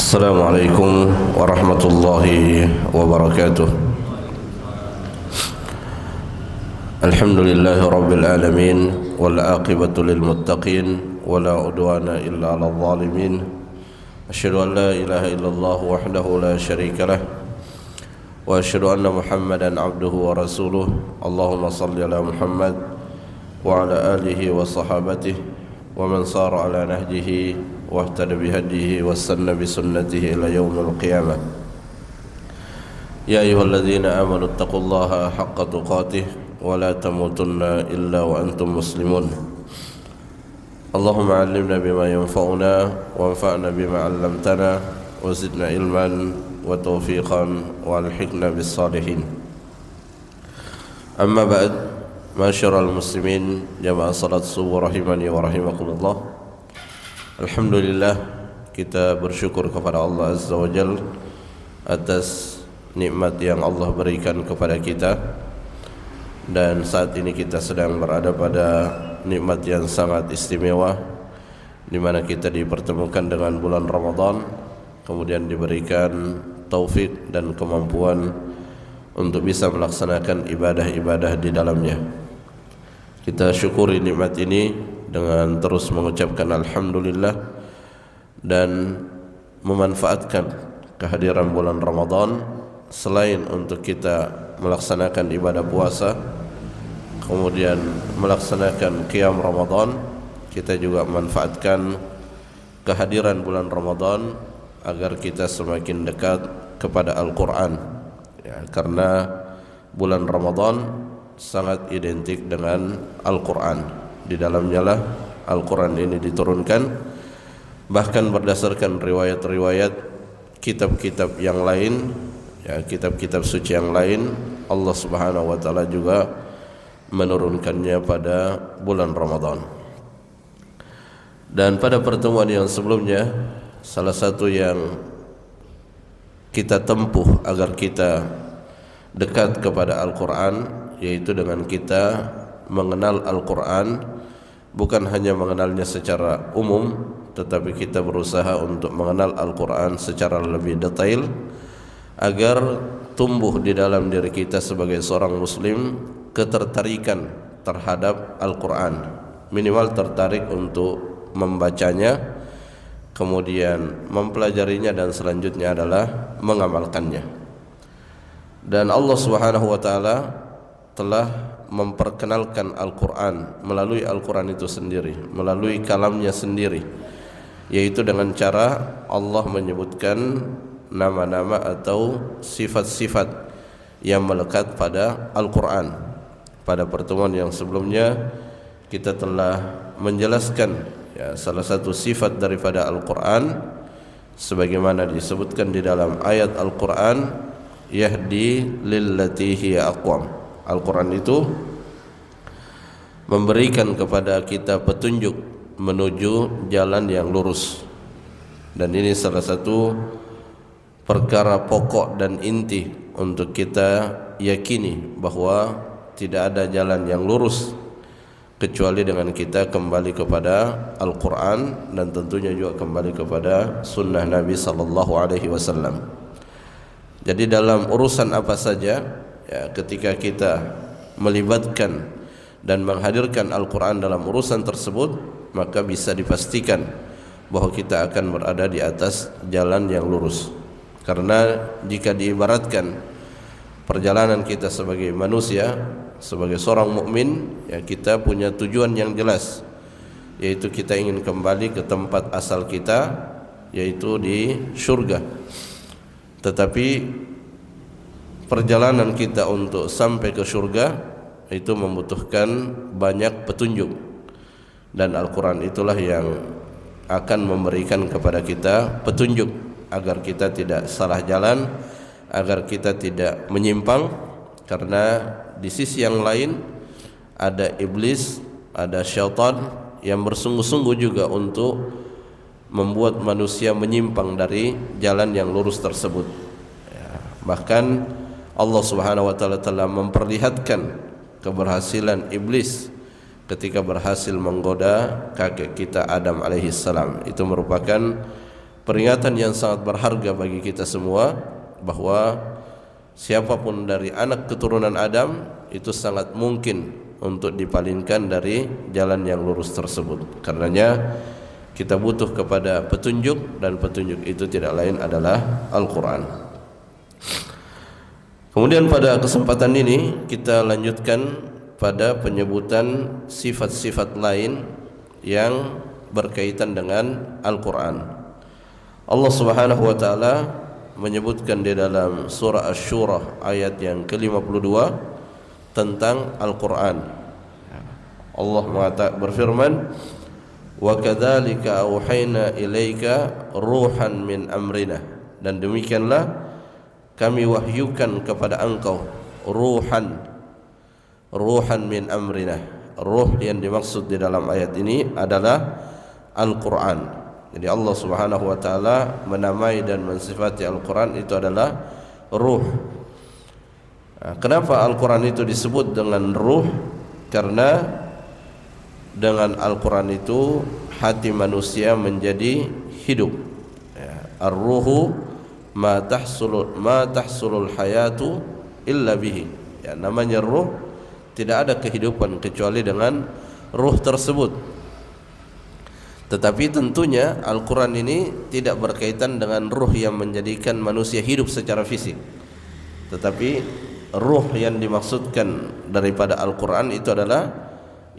السلام عليكم ورحمة الله وبركاته. الحمد لله رب العالمين والعاقبة للمتقين ولا عدوان إلا على الظالمين. أشهد أن لا إله إلا الله وحده لا شريك له وأشهد أن محمدا عبده ورسوله. اللهم صل على محمد وعلى آله وصحابته ومن صار على نهجه واهتدى بهديه واستنى بسنته إلى يوم القيامة. يا أيها الذين آمنوا اتقوا الله حق تقاته ولا تموتن إلا وأنتم مسلمون. اللهم علمنا بما ينفعنا وانفعنا بما علمتنا وزدنا علما وتوفيقا والحقنا بالصالحين. أما بعد، معاشر المسلمين jamaah salat subuh rahimani wa rahimakumullah. Alhamdulillah, kita bersyukur kepada Allah Azza wa Jal atas nikmat yang Allah berikan kepada kita. Dan saat ini kita sedang berada pada nikmat yang sangat istimewa, di mana kita dipertemukan dengan bulan Ramadan, kemudian diberikan taufik dan kemampuan untuk bisa melaksanakan ibadah-ibadah di dalamnya. Kita syukuri nikmat ini dengan terus mengucapkan alhamdulillah dan memanfaatkan kehadiran bulan Ramadan selain untuk kita melaksanakan ibadah puasa, kemudian melaksanakan qiyam Ramadan, kita juga memanfaatkan kehadiran bulan Ramadan agar kita semakin dekat kepada Al-Quran, ya, karena bulan Ramadan sangat identik dengan Al-Quran. Di dalamnya lah Al-Quran ini diturunkan. Bahkan berdasarkan riwayat-riwayat kitab-kitab yang lain, ya, kitab-kitab suci yang lain, Allah Subhanahu wa taala juga menurunkannya pada bulan Ramadan. Dan pada pertemuan yang sebelumnya, salah satu yang kita tempuh agar kita dekat kepada Al-Quran, yaitu dengan kita mengenal Al-Quran, bukan hanya mengenalnya secara umum, tetapi kita berusaha untuk mengenal Al-Quran secara lebih detail agar tumbuh di dalam diri kita sebagai seorang muslim ketertarikan terhadap Al-Quran, minimal tertarik untuk membacanya, kemudian mempelajarinya, dan selanjutnya adalah mengamalkannya. Dan Allah Subhanahu wa taala telah memperkenalkan Al-Quran melalui Al-Quran itu sendiri, melalui kalamnya sendiri, yaitu dengan cara Allah menyebutkan nama-nama atau sifat-sifat yang melekat pada Al-Quran. Pada pertemuan yang sebelumnya kita telah menjelaskan, ya, salah satu sifat daripada Al-Quran sebagaimana disebutkan di dalam ayat Al-Quran, yahdi lillati hiya aqwam. Al-Quran itu memberikan kepada kita petunjuk menuju jalan yang lurus. Dan ini salah satu perkara pokok dan inti untuk kita yakini bahwa tidak ada jalan yang lurus kecuali dengan kita kembali kepada Al-Quran dan tentunya juga kembali kepada sunnah Nabi SAW. Jadi dalam urusan apa saja, ya, ketika kita melibatkan dan menghadirkan Al-Quran dalam urusan tersebut, maka bisa dipastikan bahwa kita akan berada di atas jalan yang lurus. Karena jika diibaratkan perjalanan kita sebagai manusia, sebagai seorang mukmin, ya, kita punya tujuan yang jelas, yaitu kita ingin kembali ke tempat asal kita, yaitu di surga. Tetapi perjalanan kita untuk sampai ke surga itu membutuhkan banyak petunjuk, dan Al-Quran itulah yang akan memberikan kepada kita petunjuk agar kita tidak salah jalan, agar kita tidak menyimpang. Karena di sisi yang lain ada iblis, ada syaitan yang bersungguh-sungguh juga untuk membuat manusia menyimpang dari jalan yang lurus tersebut, ya, bahkan Allah Subhanahu wa taala telah memperlihatkan keberhasilan iblis ketika berhasil menggoda kakek kita Adam alaihi salam. Itu merupakan peringatan yang sangat berharga bagi kita semua bahwa siapapun dari anak keturunan Adam itu sangat mungkin untuk dipalingkan dari jalan yang lurus tersebut. Karenanya kita butuh kepada petunjuk, dan petunjuk itu tidak lain adalah Al-Quran. Kemudian pada kesempatan ini kita lanjutkan pada penyebutan sifat-sifat lain yang berkaitan dengan Al-Quran. Allah Subhanahu wa taala menyebutkan di dalam surah Asy-Syura ayat yang ke-52 tentang Al-Quran. Allah berfirman, "Wa kadzalika auhayna ilaika ruhan min amrina." Dan demikianlah kami wahyukan kepada engkau ruhan min amrina. Ruh yang dimaksud di dalam ayat ini adalah Al-Quran. Jadi Allah Subhanahu wa taala menamai dan mensifati Al-Quran itu adalah ruh. Kenapa Al-Quran itu disebut dengan ruh? Karena dengan Al-Quran itu hati manusia menjadi hidup. Ar-ruhu ma tahsulul hayatu illa bihi. Namanya ruh, tidak ada kehidupan kecuali dengan ruh tersebut. Tetapi tentunya Al-Quran ini tidak berkaitan dengan ruh yang menjadikan manusia hidup secara fisik. Tetapi ruh yang dimaksudkan daripada Al-Quran itu adalah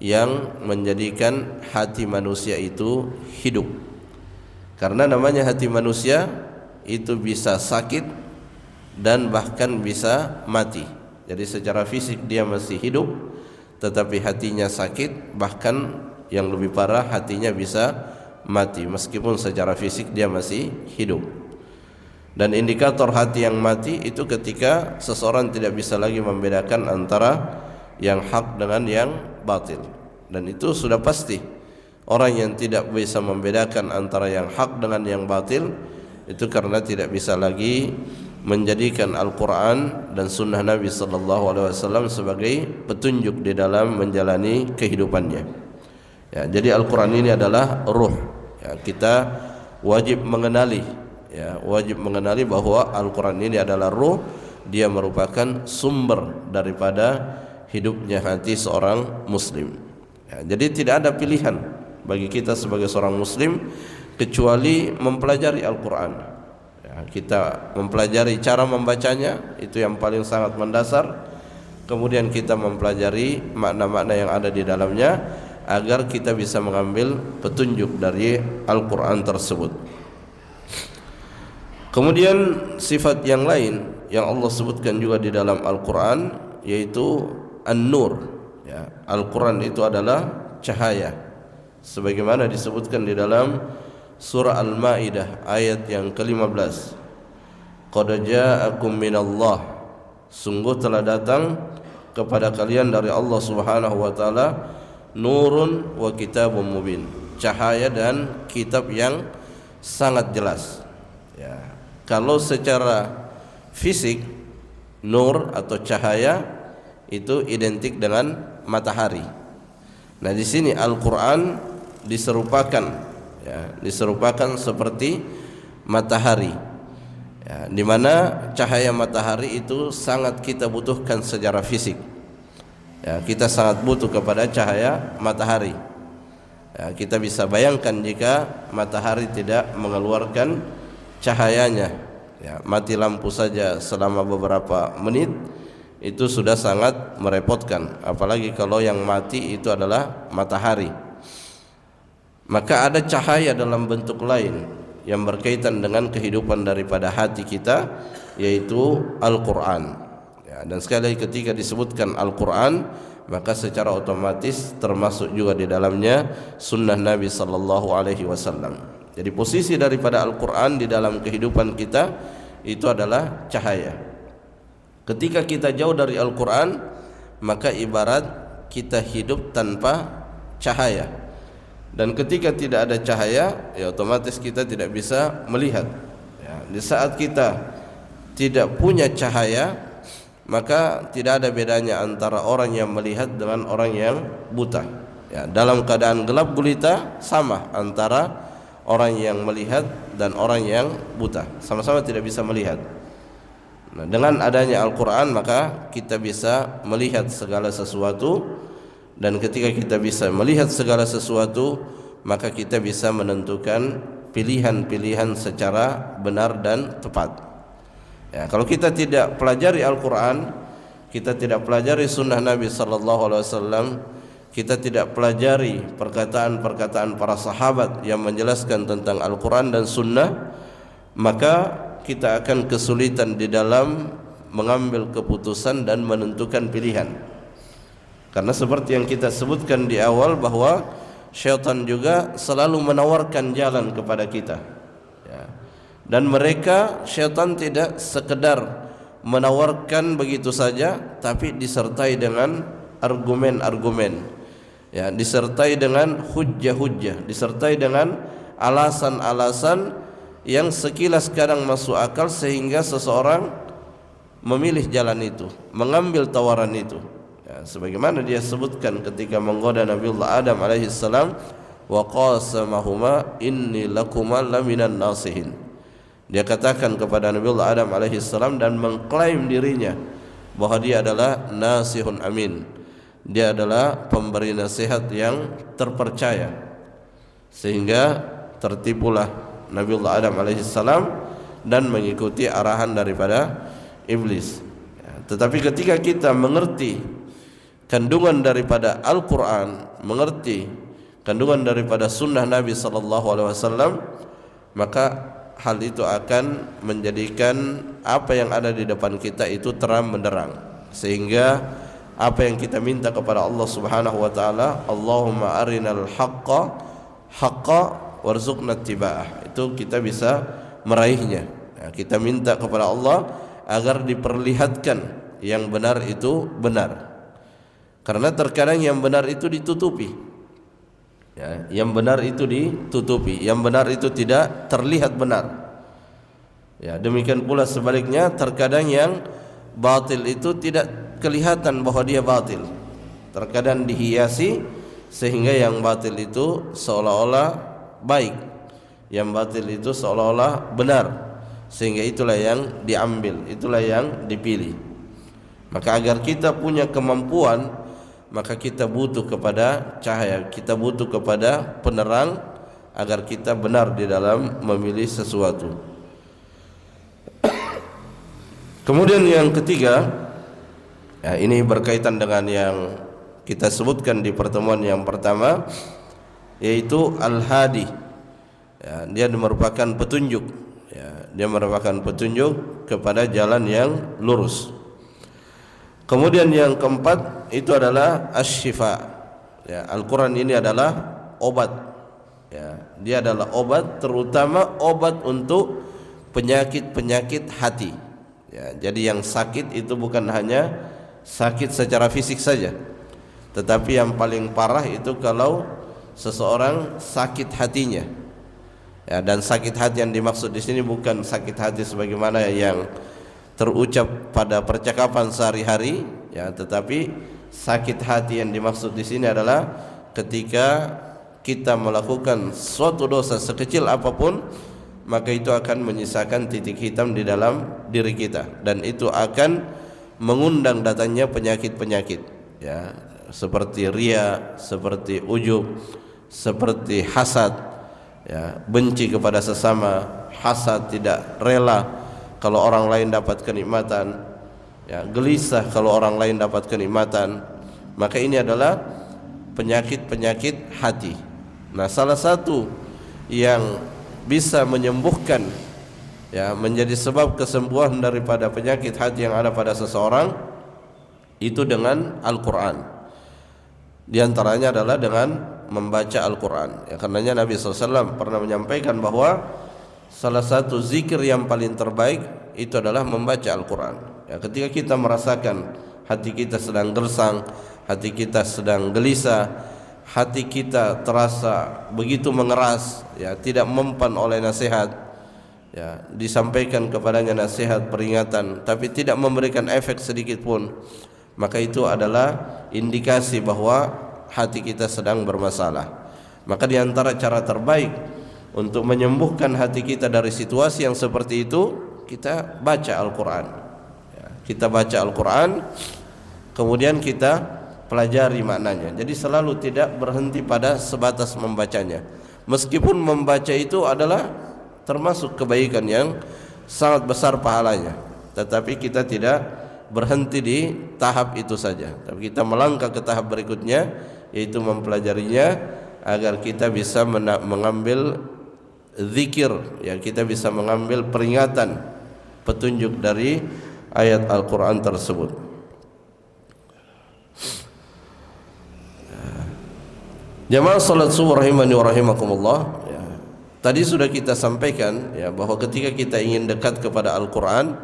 yang menjadikan hati manusia itu hidup. Karena namanya hati manusia itu bisa sakit dan bahkan bisa mati. Jadi secara fisik dia masih hidup, tetapi hatinya sakit, bahkan yang lebih parah hatinya bisa mati meskipun secara fisik dia masih hidup. Dan indikator hati yang mati itu ketika seseorang tidak bisa lagi membedakan antara yang hak dengan yang batil. Dan itu sudah pasti orang yang tidak bisa membedakan antara yang hak dengan yang batil itu karena tidak bisa lagi menjadikan Al-Quran dan Sunnah Nabi SAW sebagai petunjuk di dalam menjalani kehidupannya. Jadi Al-Quran ini adalah ruh. Kita wajib mengenali, wajib mengenali bahwa Al-Quran ini adalah ruh. Dia merupakan sumber daripada hidupnya hati seorang Muslim. Jadi tidak ada pilihan bagi kita sebagai seorang Muslim kecuali mempelajari Al-Quran. Kita mempelajari cara membacanya, itu yang paling sangat mendasar. Kemudian kita mempelajari makna-makna yang ada di dalamnya agar kita bisa mengambil petunjuk dari Al-Quran tersebut. Kemudian sifat yang lain yang Allah sebutkan juga di dalam Al-Quran yaitu An-Nur. Al-Quran itu adalah cahaya, sebagaimana disebutkan di dalam surah Al-Maidah ayat yang ke-15. Qad ja'akum minallah, sungguh telah datang kepada kalian dari Allah Subhanahu wa taala nurun wa kitabun mubin, cahaya dan kitab yang sangat jelas. Kalau secara fisik nur atau cahaya itu identik dengan matahari. Nah, di sini Al-Quran diserupakan seperti matahari, di mana cahaya matahari itu sangat kita butuhkan secara fisik. Kita sangat butuh kepada cahaya matahari. Kita bisa bayangkan jika matahari tidak mengeluarkan cahayanya, mati lampu saja selama beberapa menit itu sudah sangat merepotkan, apalagi kalau yang mati itu adalah matahari. Maka ada cahaya dalam bentuk lain yang berkaitan dengan kehidupan daripada hati kita, yaitu Al-Quran. Dan sekali lagi ketika disebutkan Al-Quran, maka secara otomatis termasuk juga di dalamnya Sunnah Nabi SAW. Jadi posisi daripada Al-Quran di dalam kehidupan kita itu adalah cahaya. Ketika kita jauh dari Al-Quran, maka ibarat kita hidup tanpa cahaya. Dan ketika tidak ada cahaya, otomatis kita tidak bisa melihat. Di saat kita tidak punya cahaya, maka tidak ada bedanya antara orang yang melihat dengan orang yang buta. Dalam keadaan gelap gulita sama antara orang yang melihat dan orang yang buta, sama-sama tidak bisa melihat. Nah, dengan adanya Al-Quran maka kita bisa melihat segala sesuatu, dan ketika kita bisa melihat segala sesuatu maka kita bisa menentukan pilihan-pilihan secara benar dan tepat. Ya, kalau kita tidak pelajari Al-Quran, kita tidak pelajari Sunnah Nabi Sallallahu Alaihi Wasallam, kita tidak pelajari perkataan-perkataan para sahabat yang menjelaskan tentang Al-Quran dan Sunnah, maka kita akan kesulitan di dalam mengambil keputusan dan menentukan pilihan. Karena seperti yang kita sebutkan di awal bahwa syaitan juga selalu menawarkan jalan kepada kita, ya. Dan mereka, syaitan tidak sekedar menawarkan begitu saja, tapi disertai dengan argumen-argumen, ya, disertai dengan hujjah-hujjah, disertai dengan alasan-alasan yang sekilas kadang masuk akal sehingga seseorang memilih jalan itu, mengambil tawaran itu. Ya, sebagaimana dia sebutkan ketika menggoda Nabiullah Adam alaihissalam, wa qasamahuma inni lakuma laminan nasihin. Dia katakan kepada Nabiullah Adam alaihissalam dan mengklaim dirinya bahwa dia adalah nasihun amin. Dia adalah pemberi nasihat yang terpercaya, sehingga tertipulah Nabiullah Adam alaihissalam dan mengikuti arahan daripada iblis. Ya, tetapi ketika kita mengerti kandungan daripada Al-Quran, mengerti kandungan daripada Sunnah Nabi Sallallahu Alaihi Wasallam, maka hal itu akan menjadikan apa yang ada di depan kita itu terang benderang, sehingga apa yang kita minta kepada Allah Subhanahu Wa Taala, Allahumma arinal haqqa haqqa warzuqna ittiba'ah, itu kita bisa meraihnya. Ya, kita minta kepada Allah agar diperlihatkan yang benar itu benar, karena terkadang yang benar itu ditutupi, ya, yang benar itu ditutupi, yang benar itu tidak terlihat benar. Ya, demikian pula sebaliknya, terkadang yang batil itu tidak kelihatan bahwa dia batil, terkadang dihiasi sehingga yang batil itu seolah-olah baik, yang batil itu seolah-olah benar, sehingga itulah yang diambil, itulah yang dipilih. Maka agar kita punya kemampuan, maka kita butuh kepada cahaya, kita butuh kepada penerang agar kita benar di dalam memilih sesuatu. Kemudian yang ketiga, ya, ini berkaitan dengan yang kita sebutkan di pertemuan yang pertama, yaitu al-hadi. Ya, dia merupakan petunjuk, ya, dia merupakan petunjuk kepada jalan yang lurus. Kemudian yang keempat itu adalah asy-syifa. Ya, Al-Quran ini adalah obat. Ya, dia adalah obat, terutama obat untuk penyakit-penyakit hati. Ya, jadi yang sakit itu bukan hanya sakit secara fisik saja, tetapi yang paling parah itu kalau seseorang sakit hatinya. Ya, dan sakit hati yang dimaksud di sini bukan sakit hati sebagaimana yang terucap pada percakapan sehari-hari, ya, tetapi sakit hati yang dimaksud di sini adalah ketika kita melakukan suatu dosa sekecil apapun, maka itu akan menyisakan titik hitam di dalam diri kita, dan itu akan mengundang datangnya penyakit-penyakit, ya, seperti riya, seperti ujub, seperti hasad, ya, benci kepada sesama, hasad, tidak rela kalau orang lain dapat kenikmatan, ya, gelisah kalau orang lain dapat kenikmatan. Maka ini adalah penyakit-penyakit hati. Nah, salah satu yang bisa menyembuhkan, ya, menjadi sebab kesembuhan daripada penyakit hati yang ada pada seseorang itu dengan Al-Quran. Di antaranya adalah dengan membaca Al-Quran. Ya, karenanya Nabi SAW pernah menyampaikan bahwa salah satu zikir yang paling terbaik itu adalah membaca Al-Quran. Ya, ketika kita merasakan hati kita sedang gersang, hati kita sedang gelisah, hati kita terasa begitu mengeras, ya, tidak mempan oleh nasihat, ya, disampaikan kepadanya nasihat peringatan tapi tidak memberikan efek sedikit pun, maka itu adalah indikasi bahwa hati kita sedang bermasalah. Maka di antara cara terbaik Untuk menyembuhkan hati kita dari situasi yang seperti itu, kita baca Al-Quran. Kita baca Al-Quran, kemudian kita pelajari maknanya. Jadi selalu tidak berhenti pada sebatas membacanya. Meskipun membaca itu adalah termasuk kebaikan yang sangat besar pahalanya, tetapi kita tidak berhenti di tahap itu saja, tapi kita melangkah ke tahap berikutnya, yaitu mempelajarinya agar kita bisa mengambil zikir, ya, kita bisa mengambil peringatan, petunjuk dari ayat Al-Quran tersebut. Jamaah salat subuh rahimani wa rahimakumullah, ya, tadi sudah kita sampaikan, ya, bahwa ketika kita ingin dekat kepada Al-Quran,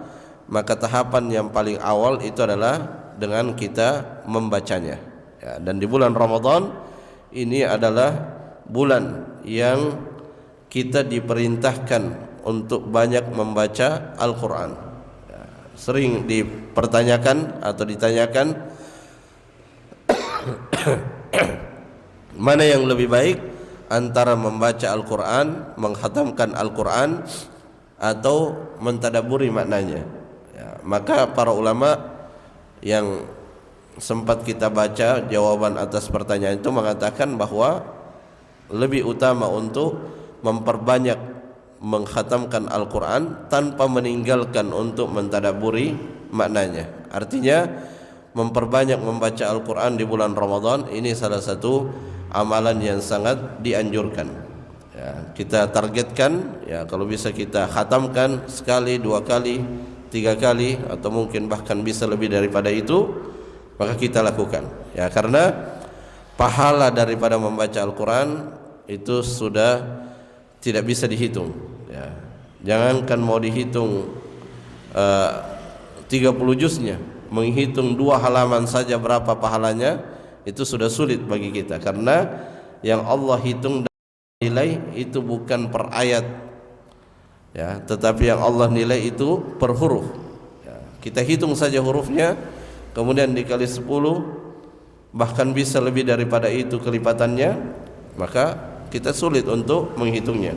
maka tahapan yang paling awal itu adalah dengan kita membacanya, ya. Dan di bulan Ramadan ini adalah bulan yang kita diperintahkan untuk banyak membaca Al-Quran, ya. Sering dipertanyakan atau ditanyakan mana yang lebih baik antara membaca Al-Quran, menghatamkan Al-Quran, atau mentadaburi maknanya, ya. Maka para ulama yang sempat kita baca jawaban atas pertanyaan itu mengatakan bahwa lebih utama untuk memperbanyak menghatamkan Al-Quran tanpa meninggalkan untuk mentadaburi maknanya. Artinya memperbanyak membaca Al-Quran di bulan Ramadan ini salah satu amalan yang sangat dianjurkan, ya. Kita targetkan, ya, kalau bisa kita khatamkan sekali, 2 kali, 3 kali, atau mungkin bahkan bisa lebih daripada itu, maka kita lakukan, ya, karena pahala daripada membaca Al-Quran itu sudah tidak bisa dihitung, ya. Jangankan mau dihitung 30 juznya, menghitung 2 halaman saja berapa pahalanya itu sudah sulit bagi kita, karena yang Allah hitung dan nilai itu bukan per ayat, ya, tetapi yang Allah nilai itu per huruf, ya. Kita hitung saja hurufnya, kemudian dikali 10, bahkan bisa lebih daripada itu kelipatannya, maka kita sulit untuk menghitungnya.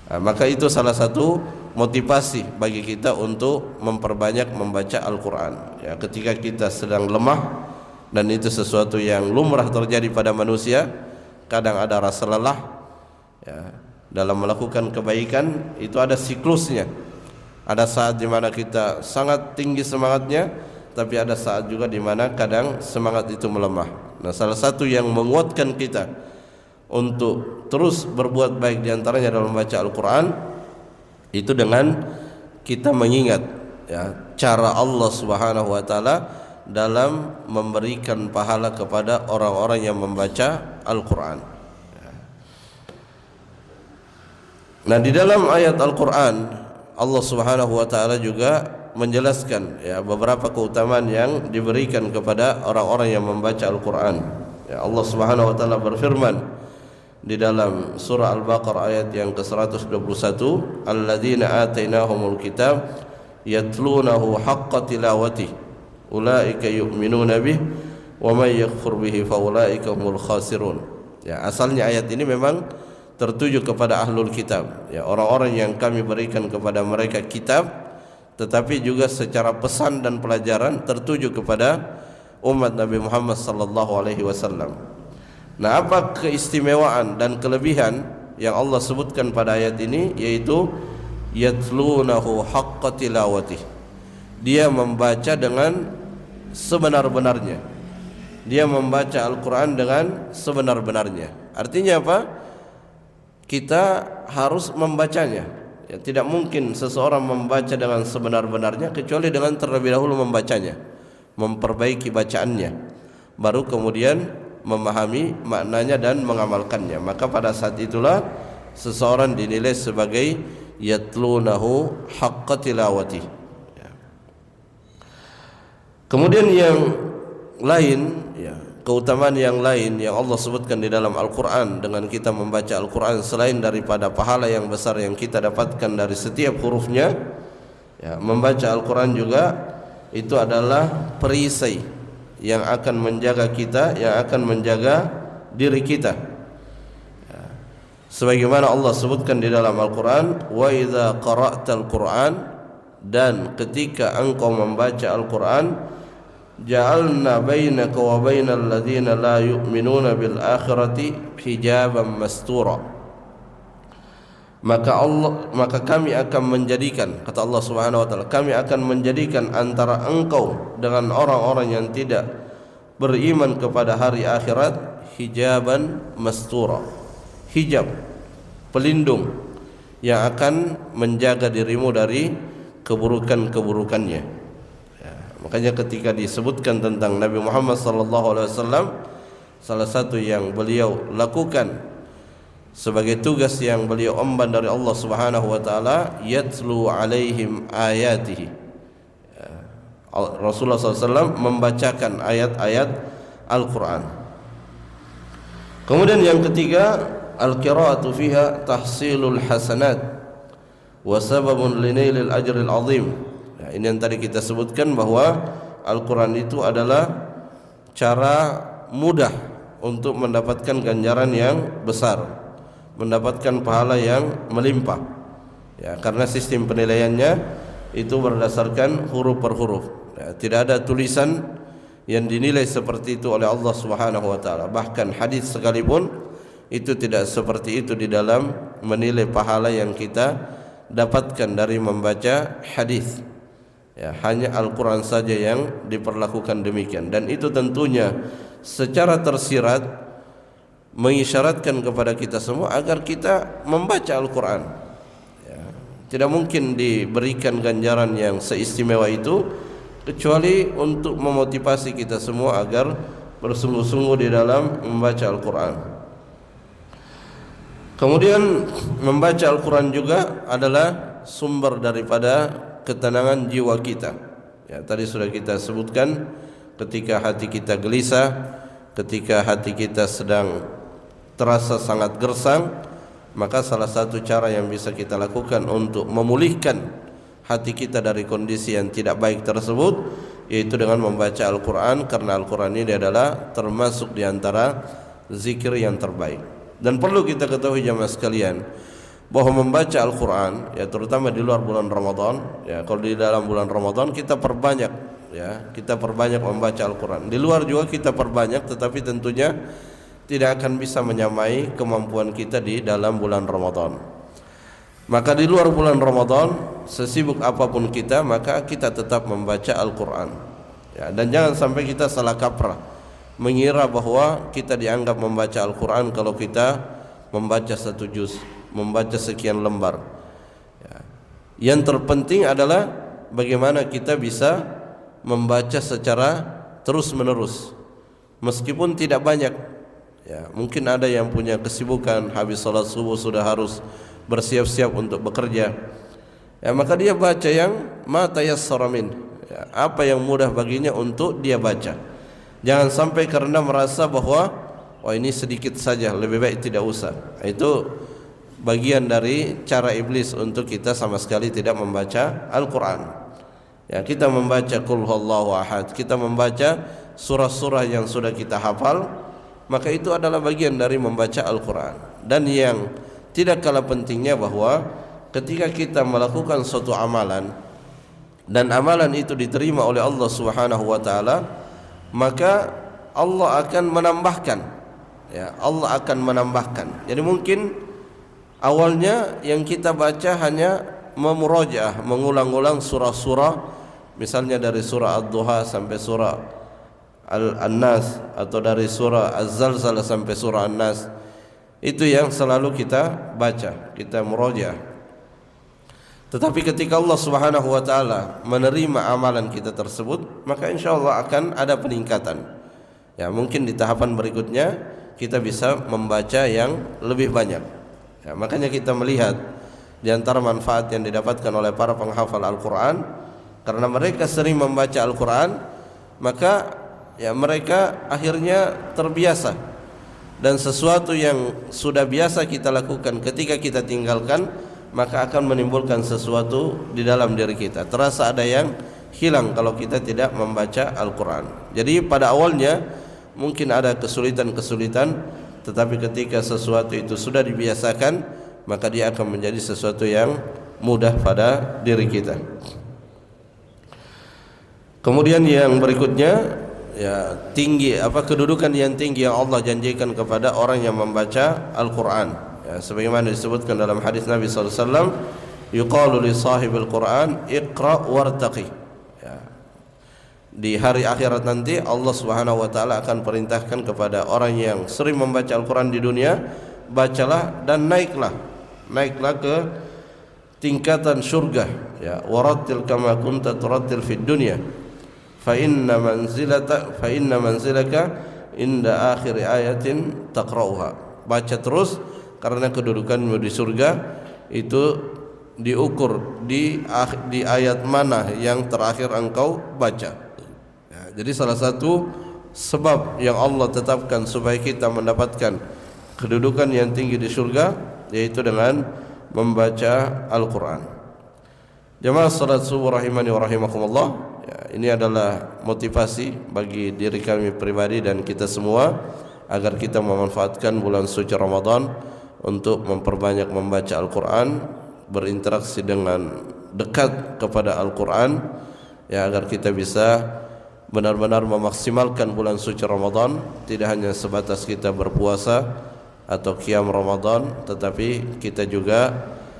Nah, maka itu salah satu motivasi bagi kita untuk memperbanyak membaca Al-Quran, ya, ketika kita sedang lemah. Dan itu sesuatu yang lumrah terjadi pada manusia. Kadang ada rasa lelah, ya, dalam melakukan kebaikan, itu ada siklusnya. Ada saat di mana kita sangat tinggi semangatnya, tapi ada saat juga di mana kadang semangat itu melemah. Nah, salah satu yang menguatkan kita untuk terus berbuat baik diantaranya dalam membaca Al-Quran itu dengan kita mengingat, ya, cara Allah Subhanahu wa Ta'ala dalam memberikan pahala kepada orang-orang yang membaca Al-Quran. Nah, di dalam ayat Al-Quran Allah Subhanahu wa Ta'ala juga menjelaskan, ya, beberapa keutamaan yang diberikan kepada orang-orang yang membaca Al-Quran, ya. Allah Subhanahu wa Ta'ala berfirman di dalam surah Al-Baqarah ayat yang ke-121, alladzina atainahumul kitab yatlunahu haqqa tilawati ulaika yu'minuna bih wa may yakfur bihi fa ulaika humul khasirun. Ya, asalnya ayat ini memang tertuju kepada ahlul kitab, ya, orang-orang yang kami berikan kepada mereka kitab, tetapi juga secara pesan dan pelajaran tertuju kepada umat Nabi Muhammad sallallahu alaihi wasallam. Nah, apa keistimewaan dan kelebihan yang Allah sebutkan pada ayat ini, yaitu yatlunahu haqqa tilawati. Dia membaca dengan sebenar-benarnya. Dia membaca Al-Quran dengan sebenar-benarnya. Artinya apa? Kita harus membacanya, ya, tidak mungkin seseorang membaca dengan sebenar-benarnya kecuali dengan terlebih dahulu membacanya, memperbaiki bacaannya, baru kemudian memahami maknanya dan mengamalkannya. Maka pada saat itulah seseorang dinilai sebagai yatlunahu haqqa tilawati. Kemudian yang lain, ya, keutamaan yang lain yang Allah sebutkan di dalam Al-Quran dengan kita membaca Al-Quran, selain daripada pahala yang besar yang kita dapatkan dari setiap hurufnya, ya, membaca Al-Quran juga itu adalah perisai yang akan menjaga kita, yang akan menjaga diri kita, ya. sebagaimana Allah sebutkan di dalam Al-Quran, wa idza qara'tal Qur'an, dan ketika engkau membaca Al-Quran, ja'alna bainaka wa bainal ladzina la yu'minuna bil akhirati hijaban mastura. Maka kami akan menjadikan, kata Allah Subhanahu wa taala, kami akan menjadikan antara engkau dengan orang-orang yang tidak beriman kepada hari akhirat hijaban mastura, hijab, pelindung yang akan menjaga dirimu dari keburukan-keburukannya. Ya, makanya ketika disebutkan tentang Nabi Muhammad SAW, salah satu yang beliau lakukan sebagai tugas yang beliau emban dari Allah Subhanahu wa taala, yatlu alaihim ayatihi. Rasulullah SAW membacakan ayat-ayat Al-Quran. Kemudian yang ketiga, al-qira'atu fiha tahsilul hasanat wa sababun linailil ajril azim. Ini yang tadi kita sebutkan bahwa Al-Quran itu adalah cara mudah untuk mendapatkan ganjaran yang besar, mendapatkan pahala yang melimpah. Ya, karena sistem penilaiannya itu berdasarkan huruf per huruf. Ya, tidak ada tulisan yang dinilai seperti itu oleh Allah Subhanahu wa taala. Bahkan hadis sekalipun itu tidak seperti itu di dalam menilai pahala yang kita dapatkan dari membaca hadis. Ya, hanya Al-Quran saja yang diperlakukan demikian, dan itu tentunya secara tersirat mengisyaratkan kepada kita semua agar kita membaca Al-Quran. Ya, tidak mungkin diberikan ganjaran yang seistimewa itu kecuali untuk memotivasi kita semua agar bersungguh-sungguh di dalam membaca Al-Quran. Kemudian membaca Al-Quran juga adalah sumber daripada ketenangan jiwa kita. Ya, tadi sudah kita sebutkan, ketika hati kita gelisah, ketika hati kita sedang terasa sangat gersang, maka salah satu cara yang bisa kita lakukan untuk memulihkan hati kita dari kondisi yang tidak baik tersebut yaitu dengan membaca Al-Quran, karena Al-Quran ini adalah termasuk di antara zikir yang terbaik. Dan perlu kita ketahui jamaah sekalian bahwa membaca Al-Quran, ya terutama di luar bulan Ramadan, ya kalau di dalam bulan Ramadan kita perbanyak, ya kita perbanyak membaca Al-Quran. Di luar juga kita perbanyak, tetapi tentunya tidak akan bisa menyamai kemampuan kita di dalam bulan Ramadan. Maka di luar bulan Ramadan, sesibuk apapun kita, maka kita tetap membaca Al-Quran. Ya, dan jangan sampai kita salah kaprah mengira bahwa kita dianggap membaca Al-Quran kalau kita membaca satu juz, membaca sekian lembar. Ya. Yang terpenting adalah bagaimana kita bisa membaca secara terus menerus, meskipun tidak banyak. Ya, mungkin ada yang punya kesibukan, habis salat subuh sudah harus bersiap-siap untuk bekerja. Ya, maka dia baca yang ma tayassara min. Ya, apa yang mudah baginya untuk dia baca. Jangan sampai karena merasa bahwa wah ini sedikit saja, lebih baik tidak usah. Itu bagian dari cara iblis untuk kita sama sekali tidak membaca Al-Quran. Ya, kita membaca Qul Huwallahu Ahad, kita membaca surah-surah yang sudah kita hafal, maka itu adalah bagian dari membaca Al-Quran. Dan yang tidak kalah pentingnya bahwa ketika kita melakukan suatu amalan dan amalan itu diterima oleh Allah Subhanahu wa taala, maka Allah akan menambahkan. Ya, Allah akan menambahkan. Jadi mungkin awalnya yang kita baca hanya memurajaah, mengulang-ulang surah-surah, misalnya dari surah Ad-Duha sampai surah An-Nas, atau dari surah Az-Zalzalah sampai surah An-Nas. Itu yang selalu kita baca, kita murajaah. Tetapi ketika Allah Subhanahu wa taala menerima amalan kita tersebut, maka insyaallah akan ada peningkatan. Ya, mungkin di tahapan berikutnya kita bisa membaca yang lebih banyak. Ya, makanya kita melihat di antara manfaat yang didapatkan oleh para penghafal Al-Quran, karena mereka sering membaca Al-Quran, maka ya mereka akhirnya terbiasa. Dan sesuatu yang sudah biasa kita lakukan ketika kita tinggalkan, maka akan menimbulkan sesuatu di dalam diri kita. Terasa ada yang hilang kalau kita tidak membaca Al-Quran. Jadi pada awalnya mungkin ada kesulitan-kesulitan, tetapi ketika sesuatu itu sudah dibiasakan, maka dia akan menjadi sesuatu yang mudah pada diri kita. Kemudian yang berikutnya, ya, tinggi kedudukan yang tinggi yang Allah janjikan kepada orang yang membaca Al-Quran, ya, sebagaimana disebutkan dalam hadis Nabi SAW, yuqalu li sahibil Quran iqra wartaqi, ya. Di hari akhirat nanti Allah Subhanahu wa taala akan perintahkan kepada orang yang sering membaca Al-Quran di dunia, bacalah dan naiklah ke tingkatan surga, ya, warattil kama kunta turattil fid dunya fa inna manzilaka inda akhir ayatin taqra'uha. Baca terus karena kedudukanmu di surga itu diukur di ayat mana yang terakhir engkau baca, ya. Jadi salah satu sebab yang Allah tetapkan supaya kita mendapatkan kedudukan yang tinggi di surga yaitu dengan membaca Al-Quran. Jamaah salat subuh rahimani wa rahimakumullah, ya, ini adalah motivasi bagi diri kami pribadi dan kita semua agar kita memanfaatkan bulan suci Ramadan untuk memperbanyak membaca Al-Quran, berinteraksi dengan dekat kepada Al-Quran, ya, agar kita bisa benar-benar memaksimalkan bulan suci Ramadan, tidak hanya sebatas kita berpuasa atau qiyam Ramadan, tetapi kita juga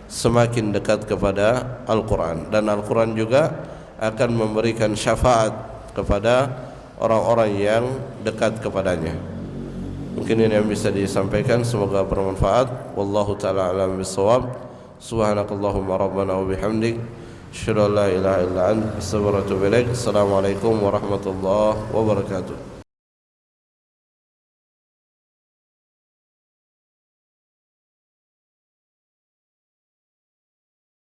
semakin dekat kepada Al-Quran, dan Al-Quran juga akan memberikan syafaat kepada orang-orang yang dekat kepadanya. Mungkin ini yang bisa disampaikan, semoga bermanfaat. Wallahu ta'ala alam bisawab. Subhanakallahumma rabbana wa bihamdik, asyhadu an la ilaha illa anta, astaghfiruka wa atubu ilaik. Assalamualaikum warahmatullahi wabarakatuh.